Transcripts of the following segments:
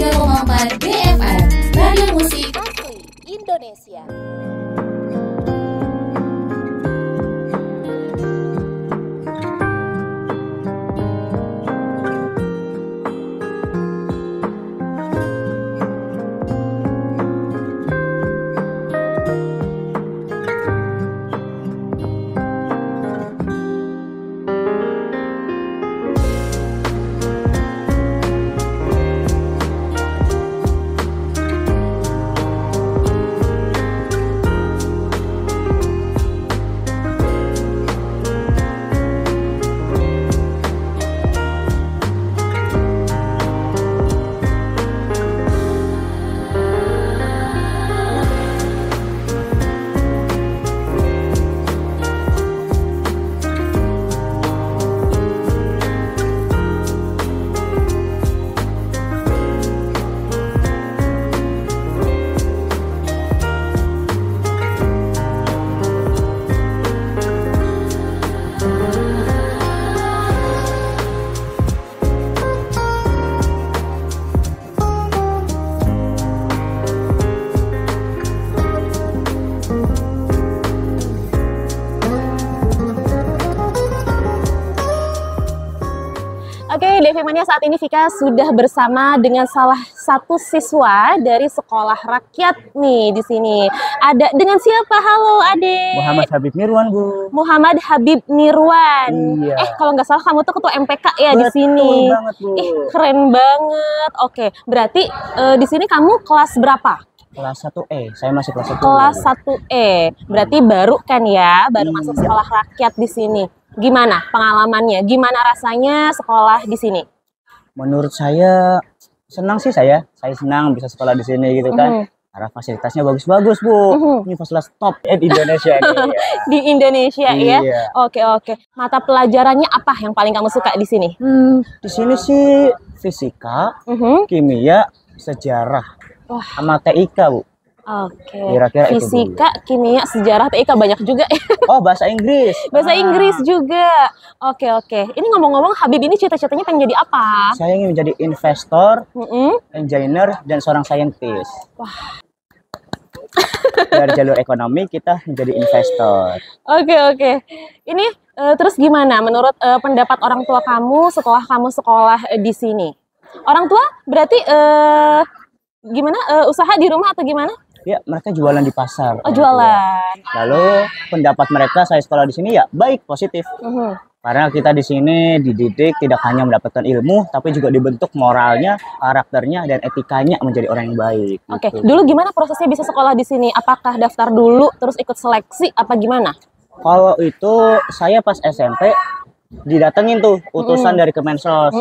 103,4 BFM, Radio Musik Asli Indonesia. Oke, DV Mania, saat ini Vika sudah bersama dengan salah satu siswa dari sekolah rakyat nih di sini. Ada dengan siapa? Halo, Ade. Muhammad Habib Nirwan, Bu. Muhammad Habib Nirwan. Iya. Kalau nggak salah kamu tuh ketua MPK ya di sini. Betul banget, Bu. Keren banget. Oke, berarti di sini kamu kelas berapa? Kelas 1E, saya masih kelas 1. Kelas 1E. Berarti baru kan ya, baru masuk sekolah rakyat di sini. Gimana pengalamannya? Gimana rasanya sekolah di sini? Menurut saya senang sih saya senang bisa sekolah di sini gitu kan. Karena fasilitasnya bagus-bagus, Bu. Ini fasilitas top di Indonesia nih. Ya. Di Indonesia ya. Iya. Oke. Mata pelajarannya apa yang paling kamu suka di sini? Di sini sih fisika, kimia, sejarah, sama TIK, Bu. Oke. Kira-kira itu fisika, kimia, sejarah, TIK banyak juga. Oh, bahasa Inggris. Bahasa Inggris juga. Oke. Ini ngomong-ngomong, Habib ini cita-citanya pengen jadi apa? Saya ingin menjadi investor, engineer, dan seorang saintis. Wah. Dari jalur ekonomi kita menjadi investor. Oke. Ini terus gimana menurut pendapat orang tua kamu setelah kamu sekolah di sini? Orang tua berarti gimana, usaha di rumah atau gimana? Ya, mereka jualan di pasar. Oh, jualan. Lalu pendapat mereka saya sekolah di sini ya baik, positif. Karena kita di sini dididik tidak hanya mendapatkan ilmu, tapi juga dibentuk moralnya, karakternya, dan etikanya menjadi orang yang baik. Oke, Gitu. dulu gimana prosesnya bisa sekolah di sini? Apakah daftar dulu, terus ikut seleksi, apa gimana? Kalau itu saya pas SMP didatengin tuh utusan dari Kemensos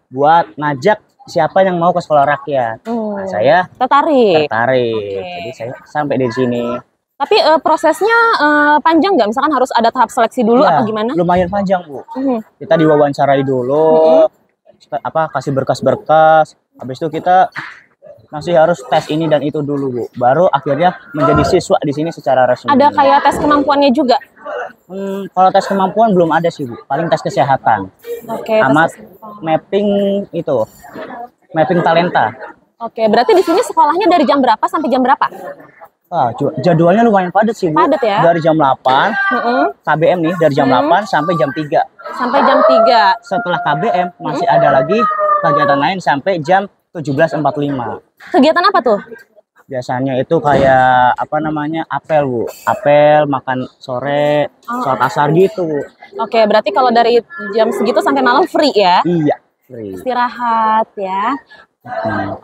buat ngajak siapa yang mau ke sekolah rakyat. Nah, saya tertarik. Jadi saya sampai di sini. Tapi prosesnya panjang nggak? Misalkan harus ada tahap seleksi dulu Ya, apa gimana? lumayan panjang, Bu. Kita diwawancarai dulu, kasih berkas-berkas. Habis itu kita masih harus tes ini dan itu dulu, Bu. Baru akhirnya menjadi siswa di sini secara resmi. Ada kayak tes kemampuannya juga? Kalau tes kemampuan belum ada sih, Bu. Paling tes kesehatan. Oke. Amat mapping itu. Mapping talenta. Oke, berarti di sini sekolahnya dari jam berapa sampai jam berapa? Jadwalnya lumayan padat sih, Bu. Padat ya? Dari jam 8, KBM nih, dari jam 8 sampai jam 3. Sampai jam 3. Setelah KBM, masih ada lagi kegiatan lain sampai jam 17.45. Kegiatan apa tuh? Biasanya itu kayak, apel, Bu. Apel, makan sore, sholat asar gitu, Bu. Oke, berarti kalau dari jam segitu sampai malam free ya? Iya, free. Istirahat ya.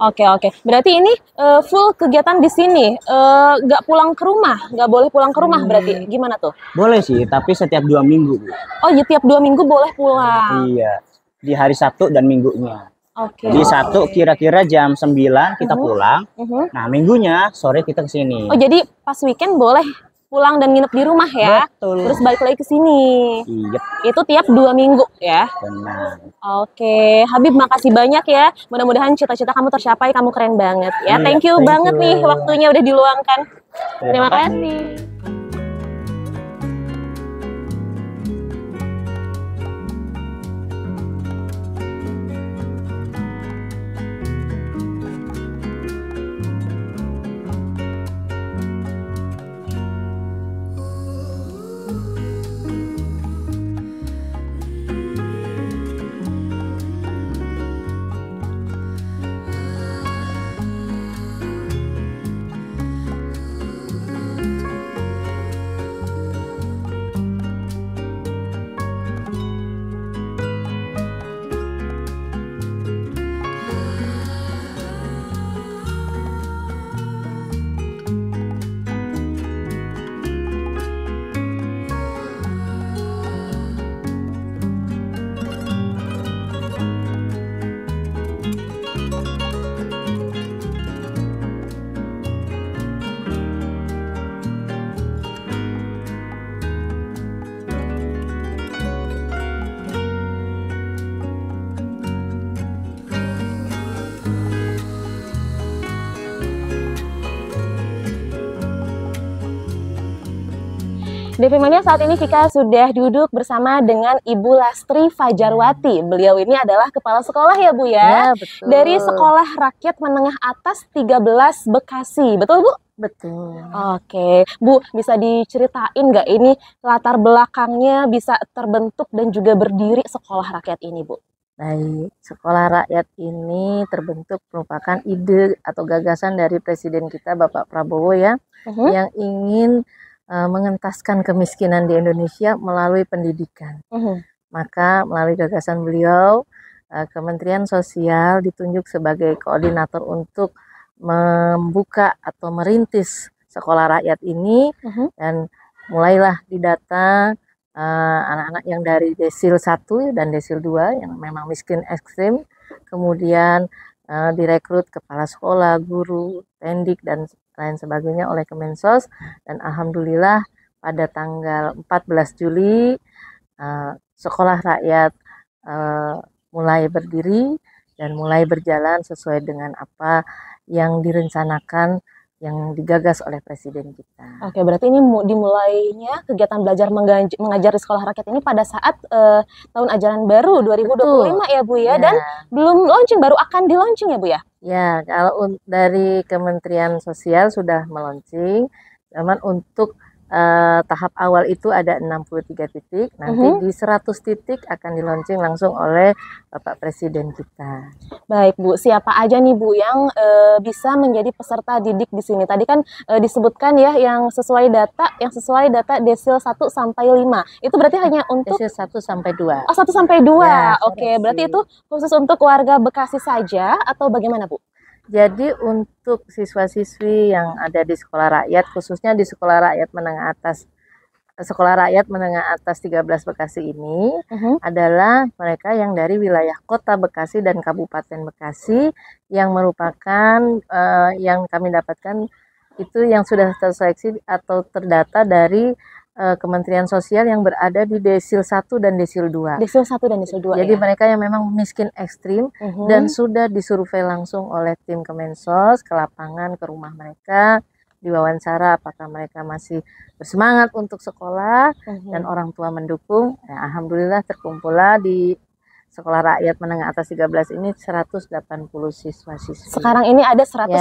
Oke. Berarti ini full kegiatan di sini. Nggak pulang ke rumah, nggak boleh pulang ke rumah berarti. Gimana tuh? Boleh sih, tapi setiap 2 minggu, Bu. Oh ya, tiap 2 minggu boleh pulang. Iya, di hari Sabtu dan Minggunya. Oke. Di Sabtu kira-kira jam 9 kita pulang. Nah, Minggunya sore kita ke sini. Oh, jadi pas weekend boleh pulang dan nginep di rumah ya? Betul. Terus balik lagi ke sini. Iya, Itu tiap 2 minggu ya? benar. Oke, Habib makasih banyak ya. Mudah-mudahan cita-cita kamu tercapai, kamu keren banget ya. Iya, Thank you thank banget you. nih waktunya udah diluangkan. Terima kasih. DP Mania, saat ini Vika sudah duduk bersama dengan Ibu Lastri Fajarwati. Beliau ini adalah kepala sekolah ya Bu ya? Ya, betul. Dari Sekolah Rakyat Menengah Atas 13 Bekasi, betul Bu? Betul. Oke, Bu, bisa diceritain nggak ini latar belakangnya bisa terbentuk dan juga berdiri Sekolah Rakyat ini Bu? Baik, Sekolah Rakyat ini terbentuk merupakan ide atau gagasan dari Presiden kita Bapak Prabowo ya, yang ingin mengentaskan kemiskinan di Indonesia melalui pendidikan. Maka melalui gagasan beliau, Kementerian Sosial ditunjuk sebagai koordinator untuk membuka atau merintis Sekolah Rakyat ini, dan mulailah didata anak-anak yang dari desil 1 dan desil 2 yang memang miskin ekstrim, kemudian direkrut kepala sekolah, guru, pendik, dan lain sebagainya oleh Kemensos, dan alhamdulillah pada tanggal 14 Juli Sekolah Rakyat mulai berdiri dan mulai berjalan sesuai dengan apa yang direncanakan, yang digagas oleh Presiden kita. Oke, berarti ini dimulainya kegiatan belajar mengajar di Sekolah Rakyat ini pada saat tahun ajaran baru 2025 ya Bu ya, dan belum launching, baru akan di launching ya Bu ya? Ya, kalau dari Kementerian Sosial sudah meluncing, namun untuk tahap awal itu ada 63 titik, nanti di 100 titik akan di launching langsung oleh Bapak Presiden kita. Baik Bu, siapa aja nih Bu yang bisa menjadi peserta didik di sini? Tadi kan disebutkan ya yang sesuai data desil 1 sampai 5. Itu berarti hanya untuk desil 1 sampai 2. Oh, 1 sampai 2. Ya, oke, berarti itu khusus untuk warga Bekasi saja atau bagaimana Bu? Jadi untuk siswa-siswi yang ada di Sekolah Rakyat, khususnya di Sekolah Rakyat Menengah Atas, Sekolah Rakyat Menengah Atas 13 Bekasi ini adalah mereka yang dari wilayah Kota Bekasi dan Kabupaten Bekasi, yang merupakan yang kami dapatkan itu yang sudah terseleksi atau terdata dari Kementerian Sosial yang berada di desil 1 dan desil 2. Desil 1 dan desil 2. Jadi ya? mereka yang memang miskin ekstrim dan sudah disurvei langsung oleh tim Kemensos ke lapangan, ke rumah mereka, diwawancara apakah mereka masih bersemangat untuk sekolah dan orang tua mendukung. Ya, alhamdulillah terkumpullah di Sekolah Rakyat Menengah Atas 13 ini 180 siswa-siswi. Sekarang ini ada 180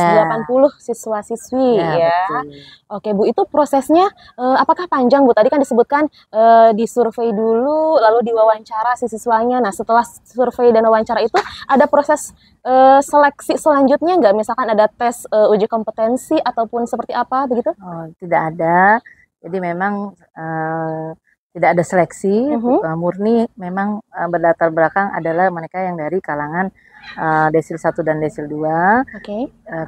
siswa-siswi ya. Betul. Oke Bu, itu prosesnya apakah panjang Bu? Tadi kan disebutkan disurvei dulu, lalu diwawancara si siswanya. Nah setelah survei dan wawancara itu ada proses seleksi selanjutnya nggak? Misalkan ada tes uji kompetensi ataupun seperti apa begitu? Oh, tidak ada. Jadi memang tidak ada seleksi, murni memang berdasar belakang adalah mereka yang dari kalangan desil 1 dan desil 2.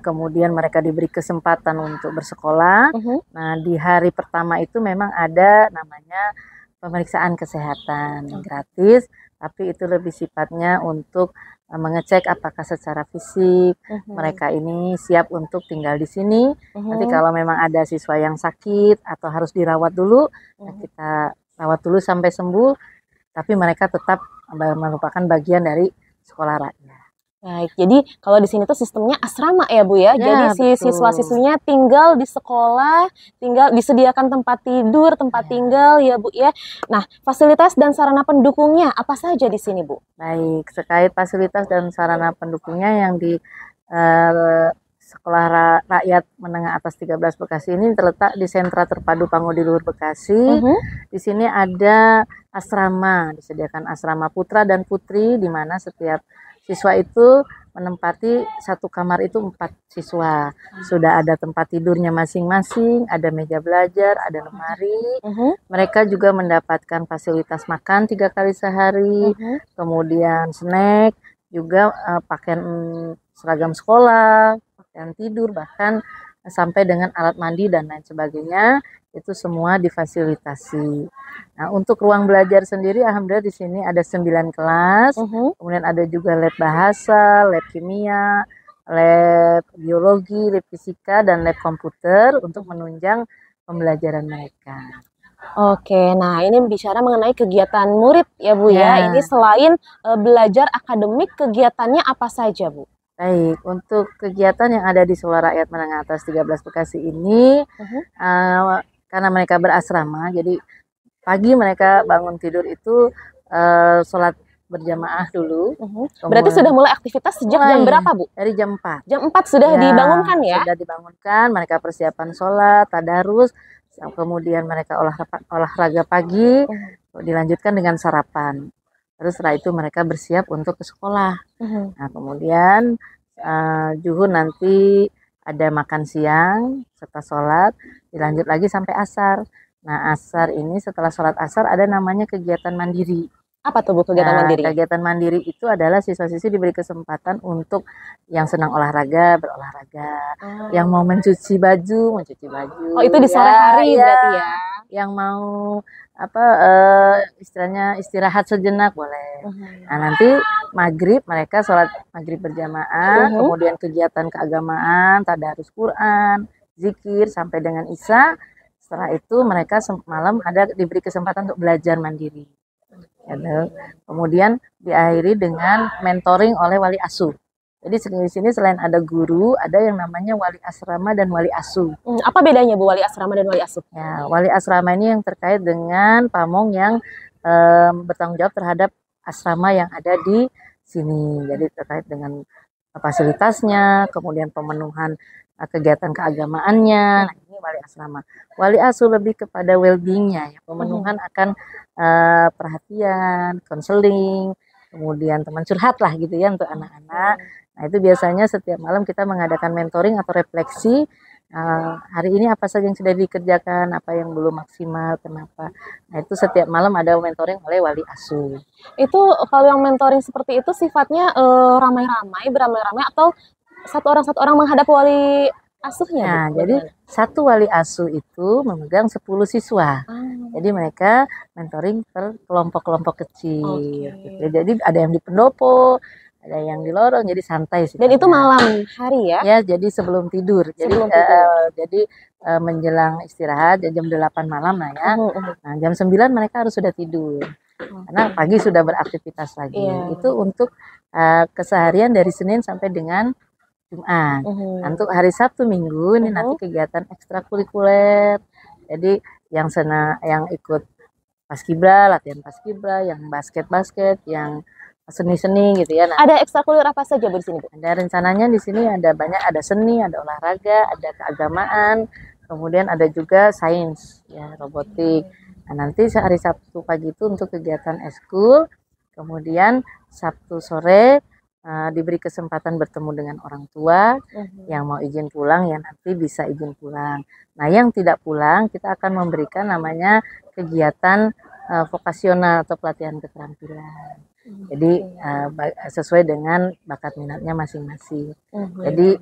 Kemudian mereka diberi kesempatan untuk bersekolah. Nah, di hari pertama itu memang ada namanya pemeriksaan kesehatan gratis, tapi itu lebih sifatnya untuk mengecek apakah secara fisik mereka ini siap untuk tinggal di sini. Nanti kalau memang ada siswa yang sakit atau harus dirawat dulu, nah kita rawat dulu sampai sembuh, tapi mereka tetap merupakan bagian dari Sekolah Rakyat. Baik, jadi kalau di sini tuh sistemnya asrama ya Bu ya. Jadi si siswa-siswinya tinggal di sekolah, tinggal disediakan tempat tidur, tempat tinggal ya Bu ya. Nah, fasilitas dan sarana pendukungnya apa saja di sini Bu? Baik, terkait fasilitas dan sarana pendukungnya yang di Sekolah Rakyat Menengah Atas 13 Bekasi ini terletak di Sentra Terpadu Pangudi Luhur Bekasi. Di sini ada asrama, disediakan asrama putra dan putri, di mana setiap siswa itu menempati satu kamar itu 4 siswa. Sudah ada tempat tidurnya masing-masing, ada meja belajar, ada lemari. Mereka juga mendapatkan fasilitas makan 3 kali sehari, kemudian snack, juga pakaian seragam sekolah, pakaian tidur, bahkan sampai dengan alat mandi dan lain sebagainya, itu semua difasilitasi. Nah, untuk ruang belajar sendiri, alhamdulillah di sini ada 9 kelas, kemudian ada juga lab bahasa, lab kimia, lab biologi, lab fisika, dan lab komputer untuk menunjang pembelajaran mereka. Oke, nah ini bicara mengenai kegiatan murid ya Bu ya. Ini selain belajar akademik, kegiatannya apa saja Bu? Baik, untuk kegiatan yang ada di Sekolah Rakyat Menengah Atas 13 Bekasi ini, karena mereka berasrama, jadi pagi mereka bangun tidur itu sholat berjamaah dulu. Berarti sudah mulai aktivitas sejak jam berapa, Bu? Dari jam 4. Jam 4 sudah Ya, dibangunkan ya? Sudah dibangunkan, mereka persiapan sholat, tadarus, kemudian mereka olahraga pagi, dilanjutkan dengan sarapan. Terus setelah itu mereka bersiap untuk ke sekolah. Nah, kemudian zuhur nanti ada makan siang, setelah sholat, dilanjut lagi sampai asar. Nah, asar ini setelah sholat asar ada namanya kegiatan mandiri. Apa tuh Bu kegiatan mandiri? Kegiatan mandiri itu adalah siswa-siswi diberi kesempatan untuk yang senang olahraga, berolahraga. Yang mau mencuci baju. Oh, itu di sore hari berarti ya? Yang mau istilahnya istirahat sejenak boleh. Nah, nanti maghrib mereka sholat maghrib berjamaah, kemudian kegiatan keagamaan, tadarus Quran, zikir sampai dengan isya. Setelah itu mereka malam diberi kesempatan untuk belajar mandiri. Kemudian diakhiri dengan mentoring oleh wali asuh. Jadi di sini selain ada guru, ada yang namanya wali asrama dan wali asuh. Apa bedanya Bu wali asrama dan wali asuh? Ya, wali asrama ini yang terkait dengan pamong yang bertanggung jawab terhadap asrama yang ada di sini. Jadi terkait dengan fasilitasnya, kemudian pemenuhan kegiatan keagamaannya. Nah, ini wali asrama. Wali asuh lebih kepada well-being-nya, ya, pemenuhan akan perhatian, konseling, kemudian teman curhat lah gitu ya untuk anak-anak. Nah, itu biasanya setiap malam kita mengadakan mentoring atau refleksi. Hari ini apa saja yang sudah dikerjakan, apa yang belum maksimal, kenapa. Nah, itu setiap malam ada mentoring oleh wali asuh. Itu kalau yang mentoring seperti itu sifatnya ramai-ramai, beramai-ramai atau satu orang menghadap wali asuhnya? Nah, jadi satu wali asuh itu memegang 10 siswa. Jadi mereka mentoring per kelompok-kelompok kecil. Gitu. Jadi ada yang di pendopo, ada yang di lorong, jadi santai sih. Dan itu malam hari ya? Ya, jadi sebelum tidur. Jadi menjelang istirahat jam 8 malam lah ya. Nah, jam 9 mereka harus sudah tidur. Karena pagi sudah beraktivitas lagi. Itu untuk keseharian dari Senin sampai dengan Jumat. Untuk hari Sabtu Minggu ini nanti kegiatan ekstrakurikuler. Jadi yang ikut paskibra, latihan paskibra, yang basket, yang seni-seni gitu ya. Nah, ada ekstrakurikuler apa saja Bu di sini, Bu? Ada rencananya di sini ada banyak, ada seni, ada olahraga, ada keagamaan, kemudian ada juga sains, ya, robotik. Nah, nanti hari Sabtu pagi itu untuk kegiatan eskul, kemudian Sabtu sore diberi kesempatan bertemu dengan orang tua. Yang mau izin pulang ya nanti bisa izin pulang. Nah, yang tidak pulang kita akan memberikan namanya kegiatan vokasional atau pelatihan keterampilan. Jadi sesuai dengan bakat minatnya masing-masing. Jadi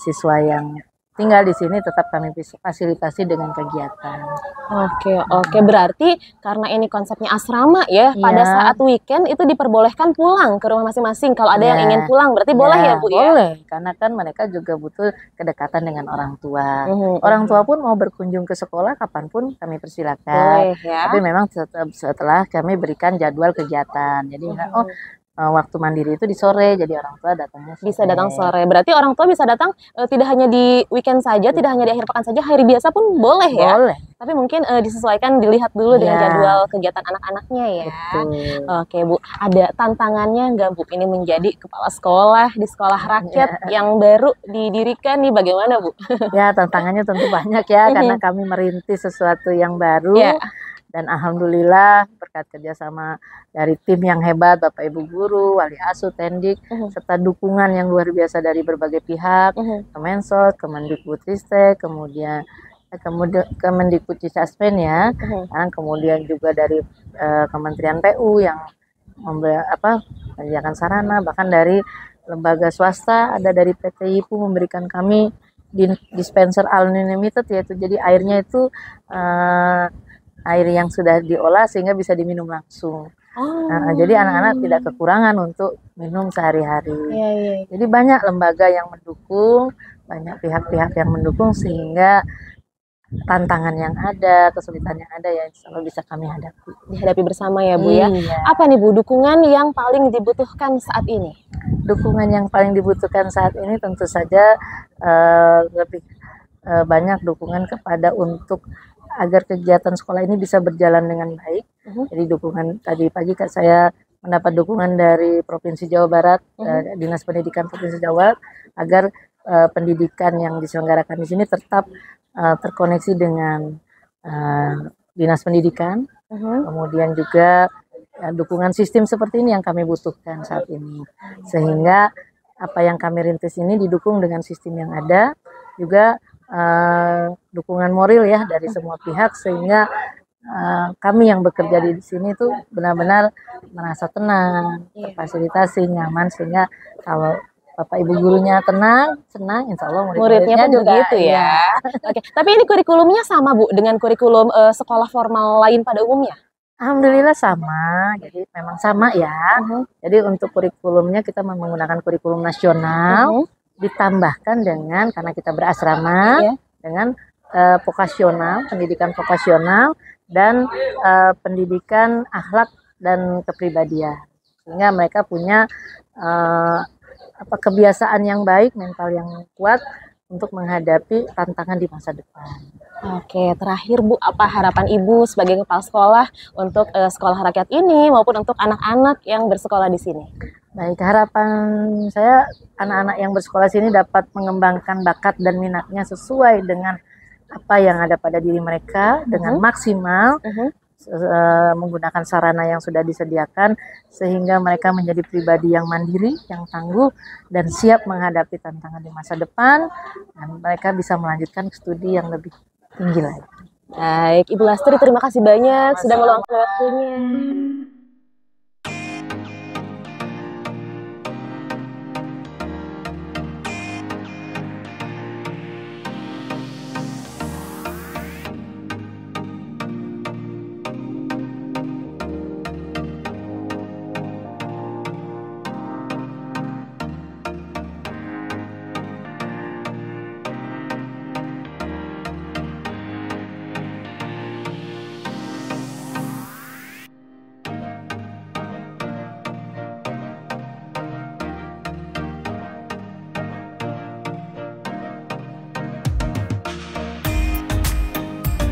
siswa yang tinggal di sini tetap kami fasilitasi dengan kegiatan. Oke, berarti karena ini konsepnya asrama ya, pada saat weekend itu diperbolehkan pulang ke rumah masing-masing. Kalau ada yang ingin pulang, berarti boleh ya Bu ya? Boleh, karena kan mereka juga butuh kedekatan dengan orang tua. Orang tua pun mau berkunjung ke sekolah kapanpun kami persilakan. Tapi memang setelah kami berikan jadwal kegiatan. Jadi waktu mandiri itu di sore, jadi orang tua datangnya sore. Bisa datang sore. Berarti orang tua bisa datang tidak hanya di weekend saja, tidak hanya di akhir pekan saja, hari biasa pun boleh ya? Boleh. Tapi mungkin disesuaikan, dilihat dulu dengan jadwal kegiatan anak-anaknya ya. Betul. Oke Bu, ada tantangannya nggak Bu ini menjadi kepala sekolah di sekolah rakyat yang baru didirikan nih, bagaimana Bu? Ya, tantangannya tentu banyak ya, karena kami merintis sesuatu yang baru. Dan alhamdulillah berkat kerjasama dari tim yang hebat, Bapak Ibu Guru, Wali Asuh, Tendik, serta dukungan yang luar biasa dari berbagai pihak, Kemensos, Kemendikbudristek, kemudian Kemendikbudrisaspen ya, kemudian juga dari Kementerian PU yang menyediakan sarana, bahkan dari lembaga swasta, ada dari PT IPU memberikan kami dispenser unlimited, yaitu jadi airnya itu air yang sudah diolah sehingga bisa diminum langsung. Jadi anak-anak tidak kekurangan untuk minum sehari-hari. Jadi banyak lembaga yang mendukung, banyak pihak-pihak yang mendukung, sehingga tantangan yang ada, kesulitan yang ada ya insya Allah bisa kami dihadapi bersama ya Bu ya. Apa nih Bu dukungan yang paling dibutuhkan saat ini? Dukungan yang paling dibutuhkan saat ini tentu saja lebih banyak dukungan kepada untuk agar kegiatan sekolah ini bisa berjalan dengan baik. Jadi dukungan tadi pagi saya mendapat dukungan dari Provinsi Jawa Barat, Dinas Pendidikan Provinsi Jawa Barat, agar pendidikan yang diselenggarakan di sini tetap terkoneksi dengan Dinas Pendidikan. Kemudian juga dukungan sistem seperti ini yang kami butuhkan saat ini, sehingga apa yang kami rintis ini didukung dengan sistem yang ada, juga dukungan moral ya dari semua pihak, sehingga kami yang bekerja di sini tuh benar-benar merasa tenang, terfasilitasi, nyaman, sehingga kalau Bapak Ibu gurunya tenang, senang, insya Allah Muridnya pun juga gitu ya. Oke, tapi ini kurikulumnya sama Bu dengan kurikulum sekolah formal lain pada umumnya? Alhamdulillah sama, jadi memang sama ya. Jadi untuk kurikulumnya kita menggunakan kurikulum nasional, ditambahkan dengan, karena kita berasrama, dengan vokasional, pendidikan vokasional, dan pendidikan akhlak dan kepribadian. Sehingga mereka punya kebiasaan yang baik, mental yang kuat untuk menghadapi tantangan di masa depan. Oke, terakhir Bu, apa harapan Ibu sebagai kepala sekolah untuk sekolah rakyat ini maupun untuk anak-anak yang bersekolah di sini? Baik, harapan saya anak-anak yang bersekolah sini dapat mengembangkan bakat dan minatnya sesuai dengan apa yang ada pada diri mereka dengan maksimal, menggunakan sarana yang sudah disediakan, sehingga mereka menjadi pribadi yang mandiri, yang tangguh, dan siap menghadapi tantangan di masa depan, dan mereka bisa melanjutkan studi yang lebih tinggi lagi. Baik, Ibu Lastri, terima kasih banyak sudah meluangkan waktunya.